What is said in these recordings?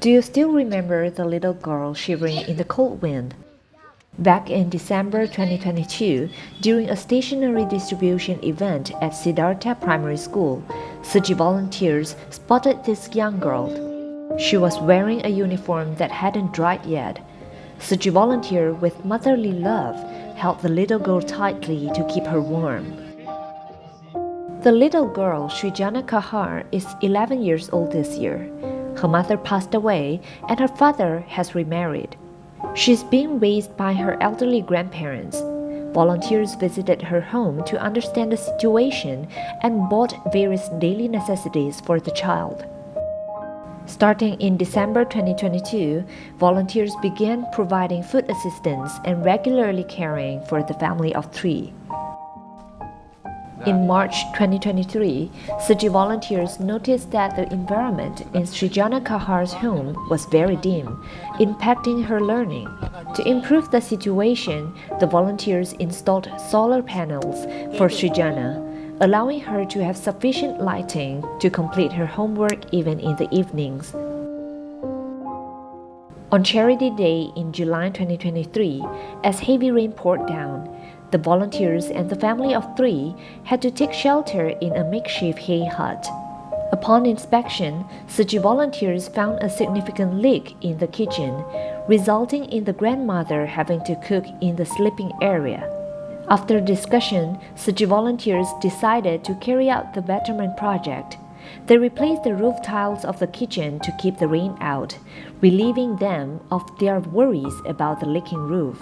Do you still remember the little girl shivering in the cold wind? Back in December 2022, during a stationery distribution event at Siddhartha Primary School, Tzu Chi volunteers spotted this young girl. She was wearing a uniform that hadn't dried yet. Tzu Chi volunteer with motherly love held the little girl tightly to keep her warm. The little girl, Srijana Kahar, is 11 years old this year. Her mother passed away and her father has remarried. She's being raised by her elderly grandparents. Volunteers visited her home to understand the situation and bought various daily necessities for the child. Starting in December 2022, volunteers began providing food assistance and regularly caring for the family of 3. In March 2023, Tzu Chi volunteers noticed that the environment in Srijana Kahar's home was very dim, impacting her learning. To improve the situation, the volunteers installed solar panels for Srijana, allowing her to have sufficient lighting to complete her homework even in the evenings. On Charity Day in July 2023, as heavy rain poured down, the volunteers and the family of 3 had to take shelter in a makeshift hay hut. Upon inspection, Tzu Chi volunteers found a significant leak in the kitchen, resulting in the grandmother having to cook in the sleeping area. After discussion, Tzu Chi volunteers decided to carry out the betterment project. They replaced the roof tiles of the kitchen to keep the rain out, relieving them of their worries about the leaking roof.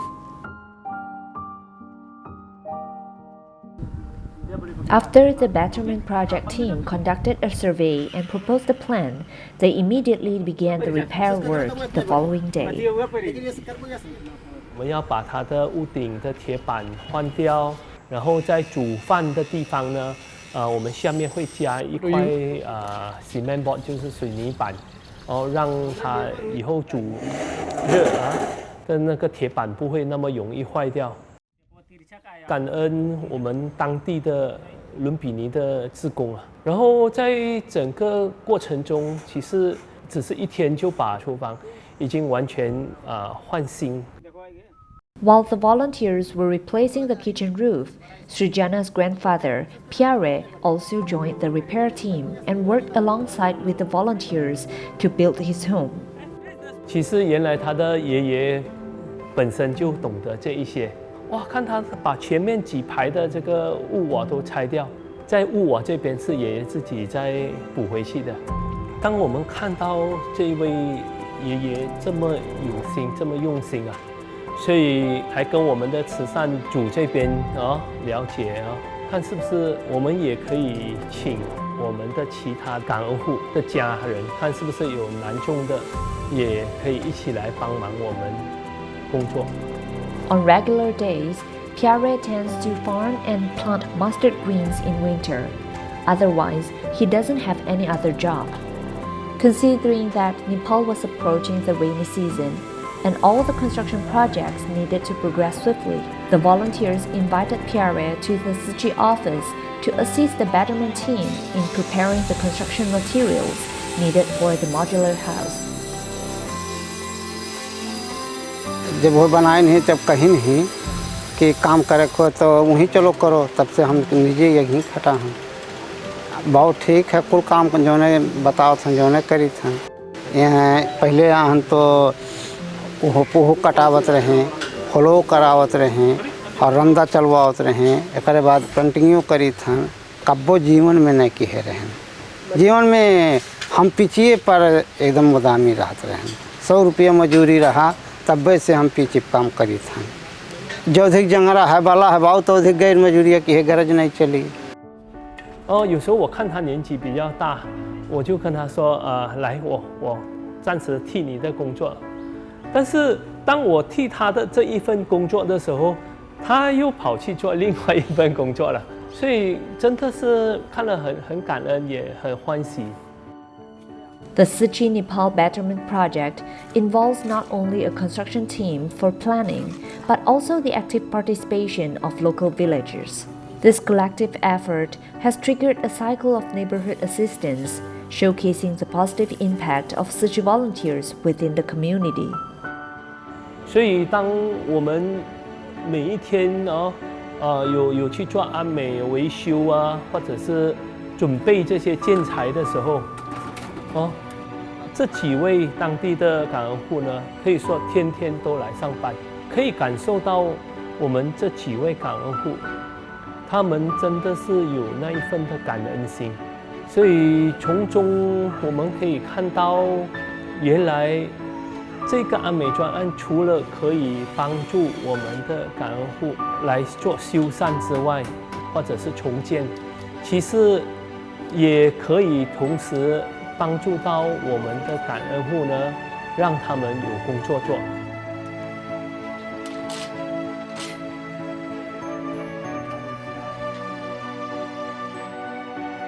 After the Betterment Project team conducted a survey and proposed a plan, they immediately began the repair work the following day. 我们要把它的屋顶的铁板换掉，然后在煮饭的地方呢，我们下面会加一块cement board， 就是水泥板，然后让它以后煮热的那个铁板不会那么容易坏掉。感恩我们当地的伦比尼的志工啊，然后在整个过程中，其实只是1天就把厨房已经完全换新。While the volunteers were replacing the kitchen roof, Srijana's grandfather, Pyare, also joined the repair team and worked alongside with the volunteers to build his home. 其实原来他的爷爷本身就懂得这一些。哇，看他把前面几排的这个屋瓦都拆掉，在屋瓦这边是爷爷自己再补回去的。当我们看到这一位爷爷这么有心、这么用心啊，所以还跟我们的慈善组这边了解看是不是我们也可以请我们的其他感恩户的家人，看是不是有男众的也可以一起来帮忙我们工作。On regular days, Pyare tends to farm and plant mustard greens in winter. Otherwise, he doesn't have any other job. Considering that Nepal was approaching the rainy season and all the construction projects needed to progress swiftly, the volunteers invited Pyare to the Tzu Chi office to assist the betterment team in preparing the construction materials needed for the modular house. जब वो बनाए नहीं जब कहीं नहीं कि काम करे को तो वहीं चलो करो, तब से हम निजे यहीं खटा हूँ। बहुत ठीक है, कुल काम जो ने बताओ था जो ने करी था। यहाँ पहले हम तो पोह कटावत रहे, फलो करावत रहे और रंदा चलवावत रहे। एक बाद पेंटिंगों करी था। कब्बो जीवन में नहीं किए रहे। जीवन में हम पीछे पर एकदम मुदामी रहते रहे। 100 रुपये मजूरी रहा, तब से हम पीछे काम करी था। जो अधिक जंगरा है बाला है बाऊ तो अधिक गैर मजूरिया की है गरज नहीं चली। 有时候我看他年纪比较大，我就跟他说来我暂时替你的工作。但是当我替他的这一份工作的时候，他又跑去做另外一份工作了。所以真的是看了很感恩，也很欢喜。 The Tzu Chi Nepal Betterment Project involves not only a construction team for planning, but also the active participation of local villagers. This collective effort has triggered a cycle of neighborhood assistance, showcasing the positive impact of such volunteers within the community. 所以，当我们每一天有去做安美维修啊，或者是准备这些建材的时候，这几位当地的感恩户呢，可以说天天都来上班，可以感受到我们这几位感恩户，他们真的是有那一份的感恩心，所以从中我们可以看到，原来这个安美专案除了可以帮助我们的感恩户来做修缮之外，或者是重建，其实也可以同时帮助到我们的感恩户呢，让他们有工作做。